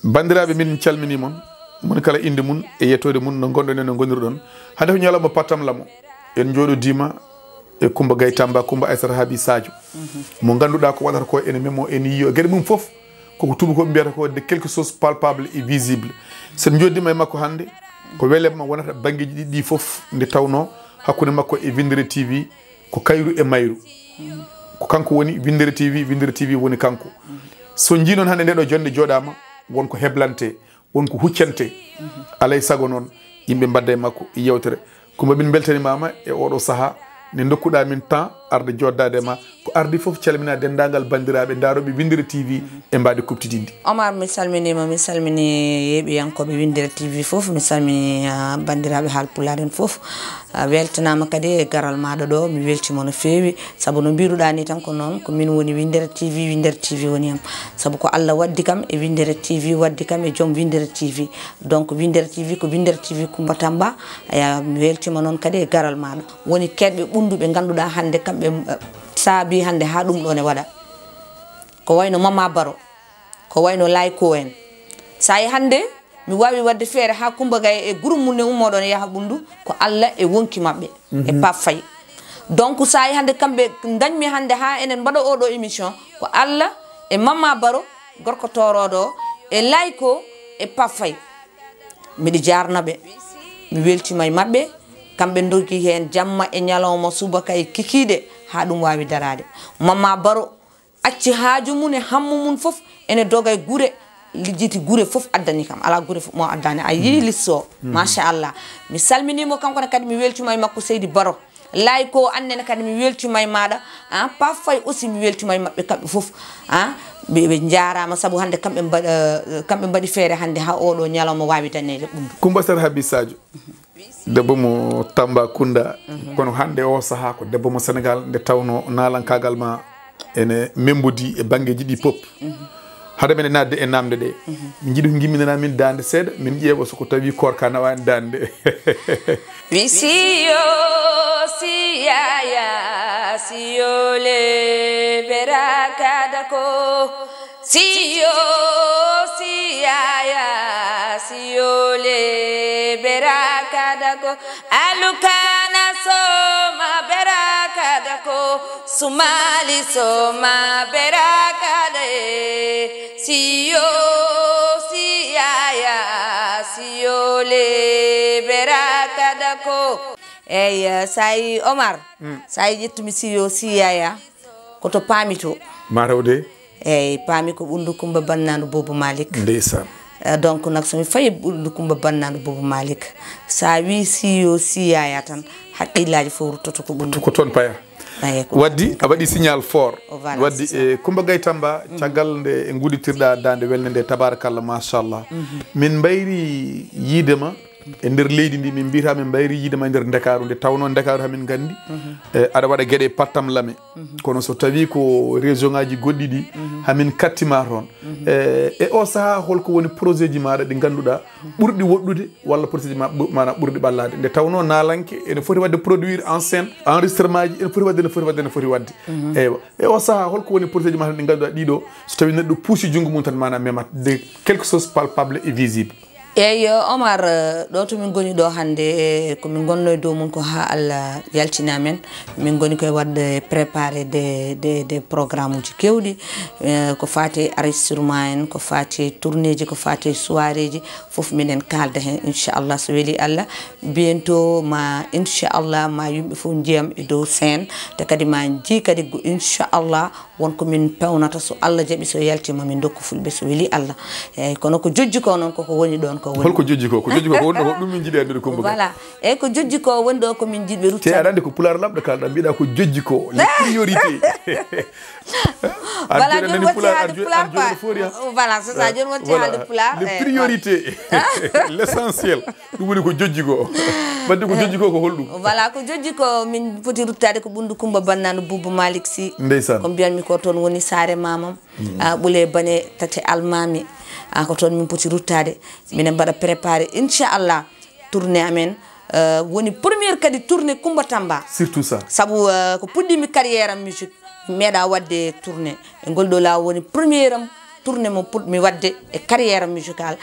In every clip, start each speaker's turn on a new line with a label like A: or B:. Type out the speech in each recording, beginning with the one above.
A: bandiraɓe min calmini mon mon kala inde mun e yettode mun no gonɗon e no gonirɗon hande ko ñalawma pattam lamo en jooɗodima e Coumba Gaye Tamba Coumba Aissata Haby Sadio mo ganduɗa ko waɗata ko ene memo en yiyo gueɗe mum foof koko tubakoɓe mbiyata ko de quelque chose palpable et visible sen joddima e makko hande ko welema wonata banggueji ɗiɗi foof nde tawno hakkude makko e Windere TV ko kayru e mayru ko kanko woni Windere TV woni kanko so jii noon hande ndeɗo jonde joɗama wonko heblante wonko huccante alay saago noon yimɓe mbadda e makko yewtere Coumba min beltanimama e oɗo saaha ne dokkuɗa min temps arde joddade ma ko ardi foof calmina dendagal bandiraɓe daroɓe Windere TV e mbaɗi kuptidinde
B: Omar mi salmini yeɓiyankoɓe Windere TV foof mi salmini bandiraɓe haalpulaar en foof weltanama kadi e garal maɗa ɗo mi weltima no fewi saabu no mbiruɗa ni tan ko noon ko min woni Windere TV woni am saabu ko Allah waddi kam e Windere TV waddi kam e joom Windere TV donc Windere TV ko Windere TV Coumba Tamba mi weltima noon kadi e garal maɗa woni kedɓe ɓunduɓe ganduɗa hande kamɓe saabi hande ha ɗum ɗo ne waɗa ko wayno Mama Baro ko wayno Layko en sa yi hande mi wawi wadde feere ha Coumba Gaye e groupe mum ne ummoɗon yaha ɓundu ko Allah e wonki mabɓe e Pape Faye donc sa yi hande kamɓe dañmi hande ha enen mbaɗa oɗo émission ko Allah e Mama Baro gorko toroɗo e Layko e Pape Faye miɗi jarnaɓe mi weltima e mabɓe kamɓe dogi hen jamma e ñalawma subaka e kikiɗe ha ɗum wawi darade Mama Baro acci haaju mum e hammu mum foof ene doga e guure lijjiti guure foof addani kam ala guure foof mo addani a yi liste o machallah mi salminimo kankone kadi mi weltima e makko Seydi Baro Layko annene kadi mi weltima e maɗa Pape Faye aussi mi weltima e mabɓe kamɓe foof ɓe jarama saabu hande kamɓe mbaɗi feere hande ha oɗo ñalawma wawi danede ɓundu
A: Coumba Aissata Haby Sadio debbo mo Tambacounda kono hande o saaha ko debbo mo Sénégal nde tawno nalankagal ma ene membodi e banggueji ɗi pop haade men nadde e namde ɗe min jiiɗi ko gimminana min dande seeɗa min ƴeeɓa soko tawi korka nawani dande
B: wi siyo siyaya siyole berakada ko siyo siyaya siyole berakada ko alukana soma berakada ko sumali soma berakada siyo siyaya siyole berakada ko eyi sayi Omar sayi ƴettumi siyo siyaya koto paami to
A: matawde
B: eyyi paami ko ɓundu Coumba Bannadu Bobo Malick
A: ndeysan
B: donc nak somi fayi ɓundu Coumba Bannadu Bobo Malick sa wi siyo siyaya tan haqqillaji fof ruttoto ko ɓundu
A: ko toon paya waddi a waɗi signal fort waddi e Coumba Gaye Tamba caggal nde e gudditirɗa dande welne nde tabarakallah machallah min mbayri yiidema e nder leydi ndi min mbiyata min mbayri yiidema e nder Dakaru nde tawno Dakaru hamin gandi aɗa waɗa gueɗe pattam lame kono so tawi ko région ngaji goɗɗi ɗi hamin kattima toon e o saaha holko woni projet ji maɗa ɗi ganduɗa ɓurɗi woɗɗude walla projet ji mana ɓurɗi ɓallade nde tawno nalanke ene foti wadde produire en scène enregistrement ji ene foti wadde eywa e o saaha holko woni projet ji maɗa ɗi ganduɗa ɗiɗo so tawi neɗɗo puusi junggo mum tan mana memat de quelque chose palpable et visible
B: eyyi Omar ɗo to min goni ɗo hande komin gonno e dow mum ko ha Allah yaltina men min goni koye wadde préparé des programme uji kewɗi ko fati enregistrement en ko fati tourné ji ko fati soirée ji foof minen kalda hen inchallah so weeli Allah bientôt ma inchallah ma yimɓe foof jiyam e dow scène te kadi ma jii kadi inchallah wonko min pewnata so Allah jaaɓi so yaltima min dokku fulɓe so weeli Allah eyyi kono ko jojji ko noon koko woni ɗon
A: holko jojji ko woni ɗo ɗum min jiiɗi andude Coumba Gaye
B: voilà eyyi ko jojji ko woni ɗo ko min jiiɗɓe rutta
A: te aɗa andi ko pulaar lamɗo kalɗa mbiɗa ko jojji ko les priorités
B: voilà joni wonti haalde pulaar voilà c'est ça joni wonti haalde pulaar
A: les priorités l'essentiel ɗum woni ko jojji ko wadde ko jojji ko holɗum
B: voilà ko jojji ko min foti ruttade ko ɓundu Coumba Bannadu Bobo Malick Sy
A: ndeysan
B: ko mbiyanmi ko toon woni saare mamam ɓuule bane tate almami ko toon min poti ruttade minen mbaɗa préparé inchallah tourné amen woni première kadi tourné Coumba Tamba
A: surtout ça
B: saabu ko puɗɗimi carrière am musique meeɗa wadde tourné e ngol ɗo lawol woni première am tourné mo puɗmi wadde e carrière musical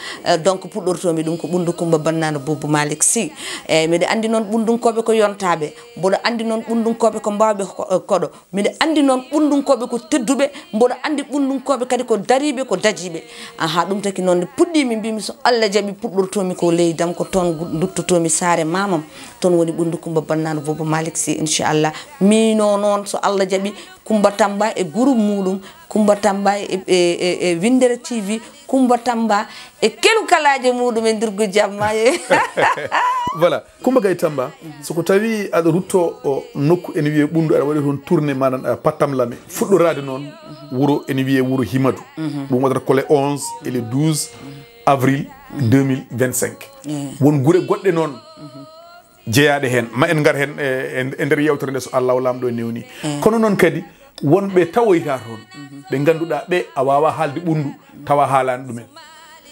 B: donc puɗɗortomi ɗum ko ɓundu Coumba Bannano Boubou Malick Sy eyyi mbiɗa andi noon ɓundunkoɓe ko yontaɓe mboɗo andi noon ɓundunkoɓe ko mbawɓe koɗo mbiɗa andi noon ɓundunkoɓe ko tedduɓe mboɗo andi ɓundunkoɓe kadi ko dariɓe ko dajiɓe aha ɗum taki noon nde puɗɗimi mbimi so Allah jaaɓi puɗɗortomi ko leydam ko toon duttotomi saare mamam toon woni ɓundu Coumba Bannano Boubou Malick Sy inchallah mino noon so Allah jaaɓi Coumba Tamba e groupe muɗum Coumba Tamba e Windere TV Coumba Tamba e kelukalaje muɗum e ndirgo jamma
A: voilà Coumba Gaye Tamba soko tawi aɗa rutto o nokku ene wiye ɓundu aɗa waɗi toon tourné manan Pattam Lame fuɗɗorade noon wuro ene wiye wuro Himadou ɗum waɗata ko le 11 et le 12 avril 2025 won guure goɗɗe noon jeeyaɗe hen ma en gar hen e nder yewtere nde so Allah lamɗo e newni kono noon kadi wonɓe tawoyta toon ɓe ganduɗa ɓe a wawa haalde ɓundu tawa haalani ɗumen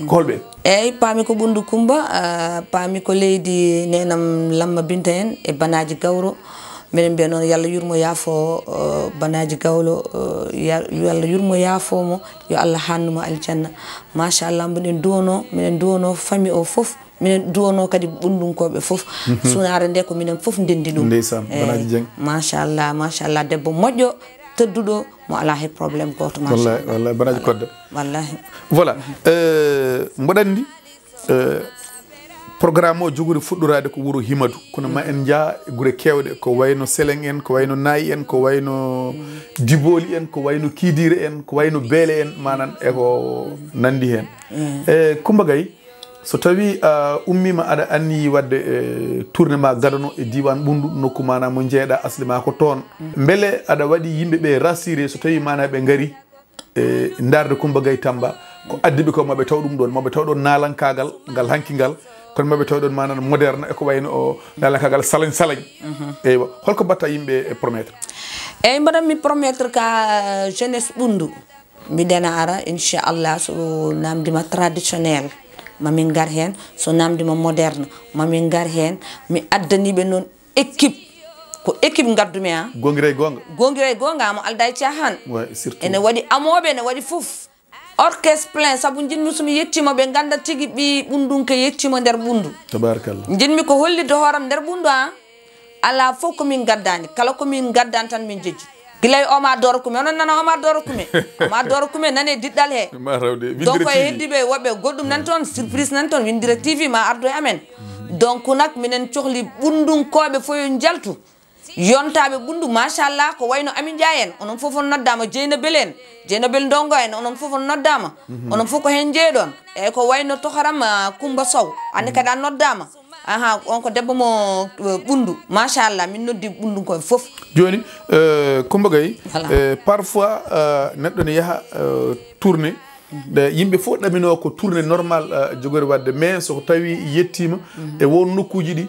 A: ko holɓe
B: eyyi paami ko ɓundu Coumba paami ko leydi nenam Lamma Binta en e Banaji Gawro minen mbiya noon yallah yurmo yaafo Banaji Gawlo yallah yurmo yaafomo yo Allah hannumo aljanna machallah minen duwono famille o foof minen duwono kadi ɓundunkoɓe foof sunare nde ko minen foof ndendi ɗum
A: ndeysaan Banaji Dieng
B: machallah debbo moƴƴo tedduɗo mo ala he probléme goto
A: wallahi Banaji Kodde
B: wallahi
A: voilà mboɗo andi programme o jogori fuɗɗorade ko wuro Himadou kono ma en jaa gure kewɗe ko wayno Seleng en ko wayno Nayi en ko wayno Diboli en ko wayno Kidire en ko wayno Beele en manan eko nandi hen Coumba Gaye so tawi ummima aɗa anni wadde tourné ma gadano e diwan ɓundu nokku mana mo jeeɗa asli ma ko toon beele aɗa waɗi yimɓeɓe rassuré so tawi mana ɓe gaari darde Coumba Gaye Tamba ko addiɓe ko maɓe taw ɗum ɗon maɓe taw ɗon nalankagal ngal hankigal kono maɓe taw ɗon manan moderne eko wayno o nalankagal salañ eywa holko batta yimɓe e promettre
B: eyyi mbaɗanmi promettre ka jeunesse ɓundu mbiɗena ara inchallah so namdima traditionnel mamin gar hen so namdima moderne mamin gar hen mi addaniɓe noon équipe ko équipe gaddumi ha
A: gongira e
B: gonga amo alda e cahan ene waɗi amoɓe ene waɗi foof orchestre plein saabu jinmi somi yettima ɓe ganda tigui ɓi ɓundum ke yettima nder ɓundu
A: tabarakallah
B: jinmi ko hollide hooram nder ɓundu ha ala fof komin gaddani kala komin gaddani tan min jejji guilay Omar Doro Kume onon nana Omar Doro Kume Omar Doro Kume nane diɗɗal he donc e heddiɓe woɓɓe goɗɗum nan toon surprise nan toon Windire TV ma ardo e amen donc nak minen cohli ɓundunkoɓe foyo jaltu yontaɓe ɓundu machallah ko wayno Ami Dia en onon foof on noddama Dieynabel en Dieynabel Ndongo en onon foof on noddama onon foof ko hen jeeɗon eyyi ko wayno toharam Coumba Sow andi kadi a noddama aha on ko debbo mo ɓundu machallah min noddi ɓundunkoɓe foof
A: joni Coumba Gaye parfois neɗɗo ne yaaha tourné yimɓe fof ɗamino ko tourné normal jogori wadde mais so tawi yettima e won nokkuji ɗi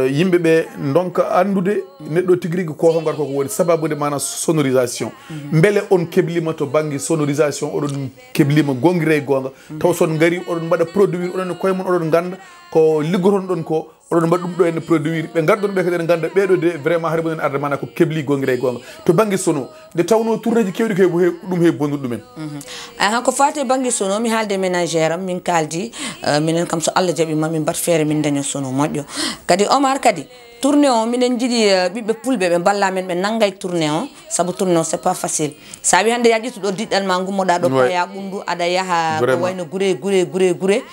A: yimɓeɓe donka andude neɗɗo tigui rigui kohongal koko woni sababude mana sonorisation beele on keblima to banggue sonorisation oɗon keblima gonguira e gonga taw son gaari oɗon mbaɗa produire oɗon koye mon oɗon ganda ko liggoton ɗon ko oɗon mbaɗa ɗum ɗo ene produire ɓe garɗon ɓe kadi ene ganda ɓeɗo de vraiment haade mumen arde mana ko kebli gonguira e gonga to banggue sono nde tawno tournéji kewɗi ko ɗum he bonnude ɗumen
B: aha ko fati banggue sono mi haalde ménagére am min kaldi minen kam so Allah jaaɓi mamin mbat feere min daña sono moƴƴo kadi Omar kadi tourné o minen jiiɗi ɓiɓɓe pulɓe ɓe balla men ɓe naggay tourné o saabu tourné o c'est pas facile sa wi hande ya ƴettu ɗo diɗɗal ma gummoɗa ɗo paya ɓundu aɗa yaaha ko wayno gure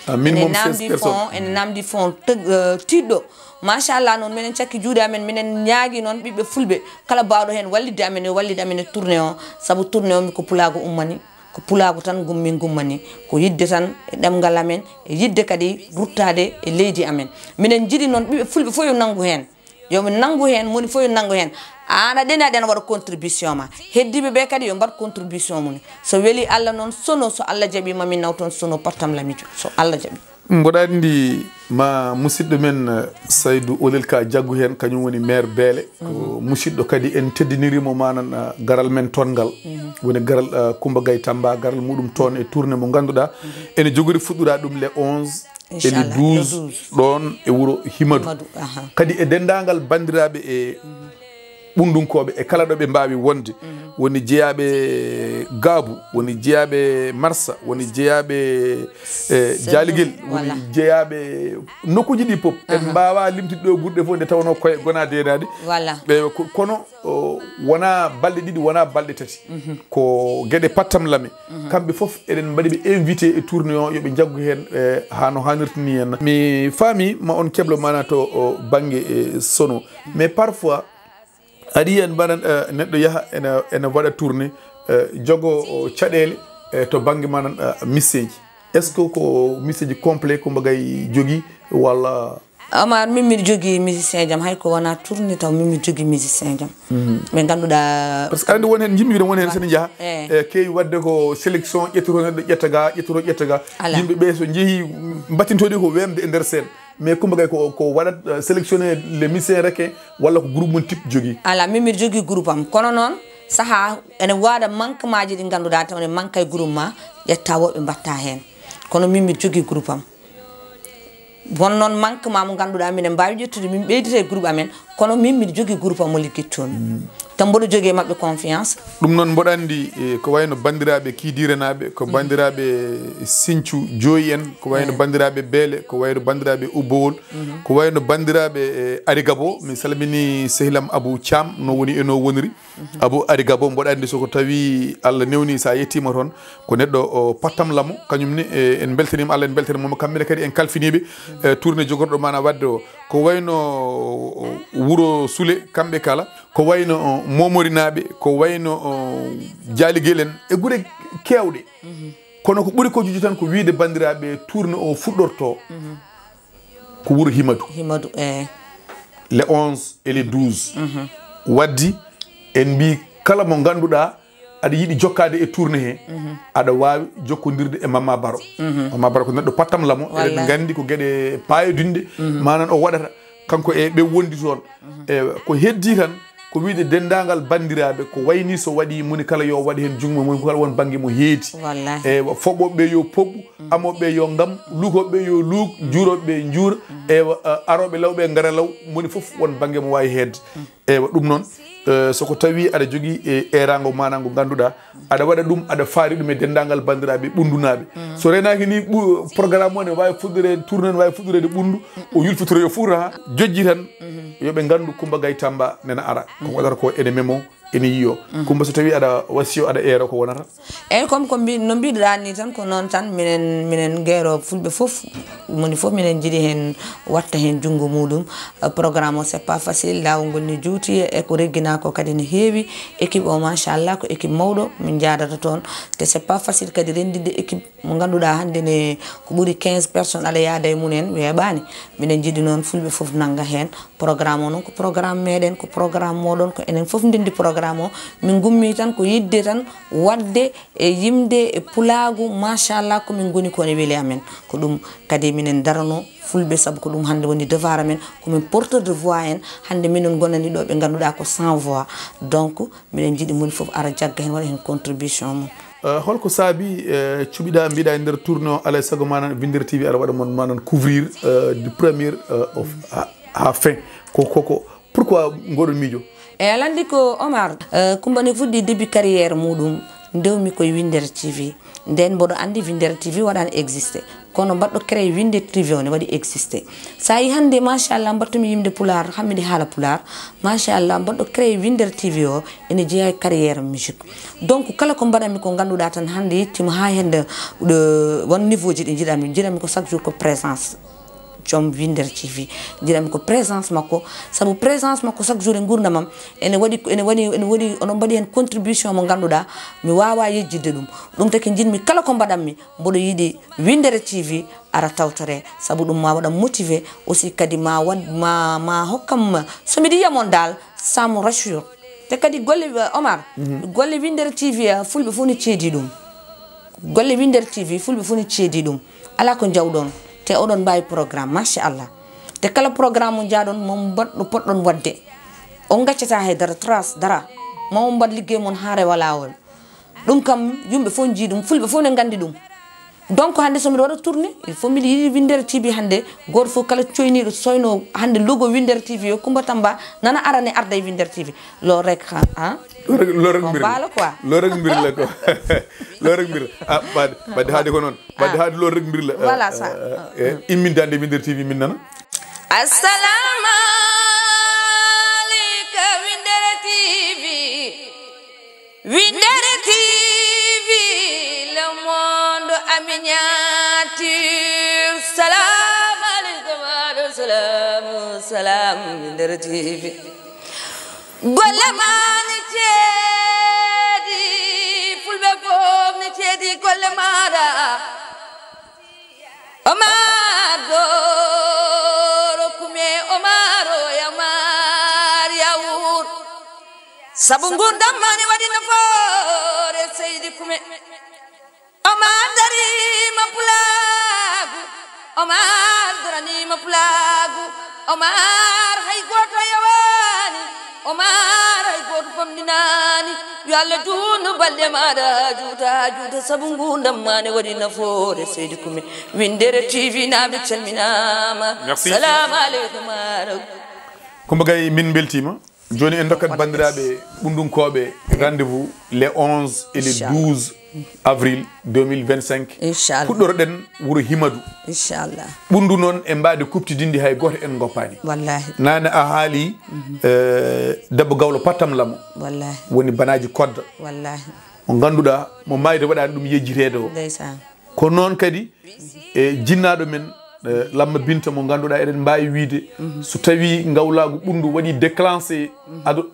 B: ene namdi fond tiɗɗo machallah noon minen cakki juuɗe amen minen ñaagui noon ɓiɓɓe fulɓe kala bawɗo hen wallidde amen e wallide amen e tourné o saabu tourné o mi ko pulago ummani ko pulago tan min gummani ko yidde tan e ɗemgal amen e yidde kadi ruttade e leydi amen minen jiiɗi noon ɓiɓɓe fulɓe fof yo nanggu hen yomi nanggu hen moni fof yo nanggu hen an aɗeni aɗa waɗa contribution ma heddiɓe ɓe kadi yo mbat contribution mum so weeli Allah noon sono so Allah jaaɓi mamin naw toon sono Pattam Lamijo so Allah jaaɓi
A: mboɗa andi ma musidɗo men Saydou Olel Ka jaggu hen kañum woni maire Beele ko musidɗo kadi en teddinirimo manan garal men tongal woni garal Coumba Gaye Tamba garal muɗum toon e tourné mo ganduɗa ene jogori fuɗɗura ɗum le 11 et le 12 ɗon e wuro Himadou kadi e dendagal bandiraɓe e ɓundunkoɓe e kala ɗo ɓe mbawi wonde woni jeeyaɓe Gaabu woni jeeyaɓe Marsa woni jeeyaɓe Jaaliguel woni jeeyaɓe nokkuji ɗi pop en mbawa limtide ɗo ɓurɗe fof nde tawno koye gona denade ɓe kono wona balɗe ɗiɗi wona balɗe tati ko gueɗe pattam lame kamɓe foof eɗen mbaɗi ɓe invité e tournée o yooɓe jaggu hen hano hannirta ni henna mi faami ma on keblo mana to banggue sono mais parfois aɗa yiya mbaɗan neɗɗo yaaha ene waɗa tourné jogo caɗele to banggue manan misseji est ce que ko misseji complet ko mbagay jogui walla
B: Omar min miɗo jogui musicien jam hay ko wona tourné taw min miɗo jogui musicien jam ɓe ganduɗa
A: par ce que andi won hen jimmiɗo won hen sene jaaha keewi wadde ko sélection ƴettoto neɗɗo ƴetta ga yimɓeɓe so jeehi battintoɗi ko wemde e nder scène mais Coumba Gaye ko waɗat sélectionné les musiciens reke walla ko groupe mum type jogui
B: ala min miɗo jogui groupe am kono noon saaha ene waɗa manquement ji ɗi ganduɗa taw ne manque e groupe ma ƴetta woɓɓe mbatta hen kono min miɗo jogui groupe am won noon manquement mo ganduɗa minen mbawi ƴettude min ɓeydita e groupe amen kono min miɗo jogui groupe am mo ligguittomi tan mboɗo jogui mabɓe confiance
A: ɗum noon mboɗo andi ko wayno bandiraɓe kiidirenaɓe ko bandiraɓe Sinthiou Dioyi en ko wayno bandiraɓe Beele ko wayno bandiraɓe Ubbowol ko wayno bandiraɓe Arigabo mi salmini sehilam Abou Thiam no woni eno woniri Abou Arigabo mboɗo andi soko tawi Allah newni sa yettima toon ko neɗɗo pattam lamo kañumne en beltanima Allah en beltanima kamɓene kadi en kalfiniɓe tourné jogorɗo mana wadde o ko wayno Wuro Soule kamɓe kala ko wayno Momorinaɓe ko wayno Jaaliguel en e guure kewɗe kono ko ɓuuri ko juji tan ko wiide bandiraɓe tourné o fuɗɗorto ko Wuro Himadou les 11 et les 12 waddi en mbi kala mo ganduɗa aɗa yiiɗi jokkade e tourné he aɗa wawi jokkodirde e Mama Baro Mama Baro ko neɗɗo pattam lamo eɗen gandi ko gueɗe payodinde manan o waɗata kanko e ɓe wondi toon e ko heddi tan ko wiide dendagal bandiraɓe ko wayni so waɗi moni kala yo waɗi hen jungmo moni kala won banggue mo heedi e foɓɓoɓeɓe yo poɓɓu amoɓeɓe yo gam lukoɓeɓe yo luuk juuroɓeɓe juura e aroɓe lawɓe gara law moni foof won banggue mo wawi hedde ewa ɗum noon soko tawi aɗa jogui erago mana ngo ganduɗa aɗa waɗa ɗum aɗa faari ɗum e dendagal bandiraɓe ɓundunaɓe so renaki ni programme o ne wawi fuɗɗorede tourné ne wawi fuɗɗorede ɓundu o yulfitoro yo fuura ha jojji tan yooɓe gandu Coumba Gaye Tamba nena ara ko waɗata ko ene memo ene yiyo Coumba so tawi aɗa wasiyo aɗa eero ko wonata
B: eyyi comme ko no mbiɗoɗa ni tan ko noon tan minen gueero fulɓe foof moni foof minen jiiɗi hen watta hen junggo muɗum programme o c'est pas facile lawol ngol ni juuti e ko reggina ko kadi ne heewi équipe o machallah ko équipe mawɗo min jadata toon te c'est pas facile kadi rendinde équipe mo ganduɗa hande ne ko ɓuuri 15 personnes aɗa yaada e munen weeɓani minen jiiɗi noon fulɓe foof nanga hen programme o noon ko programme meɗen ko programme moɗon ko enen foof ndendi programme o min gummi tan ko yidde tan wadde e yimde e pulagu machallah komin goni ko ne weeli amen ko ɗum kadi minen darano fulɓe saabu ko ɗum hande woni devoir amen komin porteur de voix en hande minen gonani ɗo ɓe ganduɗa ko sans voix donc minen jiiɗi moni foof ara jagga hen waɗa hen contribution mum
A: holko saabi cuɓiɗa mbiɗa e nder tourné o alay saago manan Winder TV aɗa waɗa mon manan couvrir du premier ha fin koko pourquoi ngoɗon miijo
B: e alandi ko Omar Coumba ne fuɗɗi début carrière muɗum ndewmi koye Winder TV nden mboɗo andi Winder TV waɗani existé kono mbaɗɗo créé Winder TV o ne waɗi existé sa yi hande machallah mbattumi yimde pular hammiɗe haala pular machallah mbaɗɗo créé Winder TV o ene jeeya carrière musique donc kala ko mbaɗanmi ko ganduɗa tan hande yettima ha hende won niveau ji ɗi jiɗanmi ko chaque jour ko présence joom Winder TV jiɗanmi ko présence makko saabu présence makko chaque jour e gurdamam ene waɗi ono mbaɗi hen contribution mo ganduɗa mi wawa yejjidde ɗum taki jinmi kala ko mbaɗanmi mboɗo yiiɗi Winder TV ara tawtore saabu ɗum ma waɗa motivé aussi kadi ma hokkam somi yiɗi yiyamon dal ça me rassure te kadi golle Omar golle Winder TV fulɓe fof ne ceedi ɗum golle Winder TV fulɓe fof ne ceedi ɗum ala ko jawɗon te oɗon mbawi programme machallah te kala programme mo jaaɗon mom mbaɗɗo poɗɗon wadde on gaccata haydara trace dara mamo mbaɗ ligguey mon ha rewa lawol ɗum kam yumɓe fof jii ɗum fulɓe fof ne gandi ɗum donc hande somi waɗa tourné il faut mbiɗa yiɗi Windere TV hande goto fof kala coyniɗo soyno hande logo Windere TV yo Coumba Tamba nana arane arda e Windere TV lo rek
A: lo rek mbir
B: bala quoi
A: lo rek mbir la ko lo rek mbir badde haade ko noon badde haade lo rek mbir la
B: voilà ça
A: immindande Windere TV min nana
B: assalamu aleykum Windere TV Windere TV le monde aminati salam aleykum salam Windere TV golle mani ceedi fulɓe fof ne ceedi golle maɗa omado rokume omaro yamar yawur sabu gurdam mani waɗi nafoore seydi kume omar darima pulagu omar duranima pulagu omar hay goto yawani omar hay goto famdinani yo Allah juutnu balɗe maɗa juuta sabu gurdam mani waɗi nafoore seydi kume Windere TV naɓe calminama salamu aleykum
A: Coumba Gaye min beltima joni en dokkat bandiraɓe ɓundunkoɓe rendez-vous les 11 et les 12 avril 2025
B: inchallah
A: puɗɗoroɗen wuuro Himadou
B: inchallah
A: ɓundu noon e mbade kuptidinde hay goto en goppani
B: wallahi
A: nane a haali debbo gawlo pattam lamo
B: wallahi
A: woni banaji kodda
B: wallahi
A: mo ganduɗa mo mayde waɗani ɗum yejjitede o
B: ndeysan
A: ko noon kadi e jinnaɗo men Lamma Binta mo ganduɗa eɗen mbawi wiide so tawi gawlagu ɓundu waɗi déclenché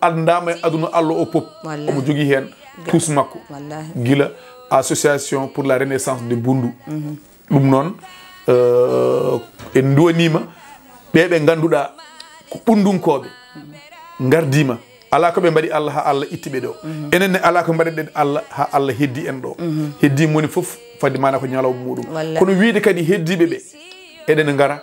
A: andama e aduna Allah o pop omo jogui hen tous makko guila association pour la renaissance de Bundu ɗum noon en duwanima ɓeɓe ganduɗa ko ɓundunkoɓe gardima ala ko ɓe mbaɗi Allah ha Allah ittiɓe ɗo enenne ala ko mbaɗiɗen Allah ha Allah heddi en ɗo heddi moni foof fadde mana ko ñalawma muɗum kono wiide kadi heddiɓe ɓe eɗen gara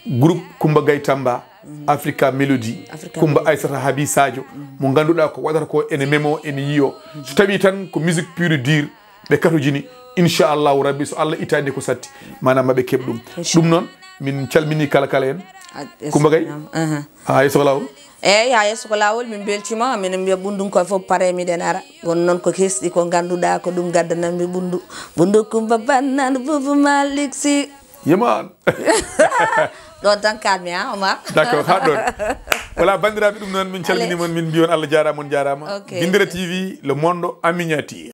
A: groupe Coumba Gaye Tamba Africa Melody Coumba Aissata Haby Sadio mo ganduɗa ko waɗata ko ene memo ene yiyo so tawi tan ko musique pure dure ɓe katojini inchallahu rabbi so Allah itani ko satti manam maɓe keeɓ ɗum ɗum noon min calmini kala en Coumba Gaye ha yesso lawol
B: eyyi ha yesso ko lawol min beltima minen mbiya ɓundum koye foof paare miɗen ara won noon ko kesɗi ko ganduɗa ko ɗum gaddanammi ɓundu Coumba Bannane Boubou Malick Sy
A: yeman
B: ɗon tan kalmi ha Omar
A: d'accord ha ɗon voilà bandiraɓe ɗum noon min calminimon min mbiyon Allah jarama on jarama Windere TV le monde aminati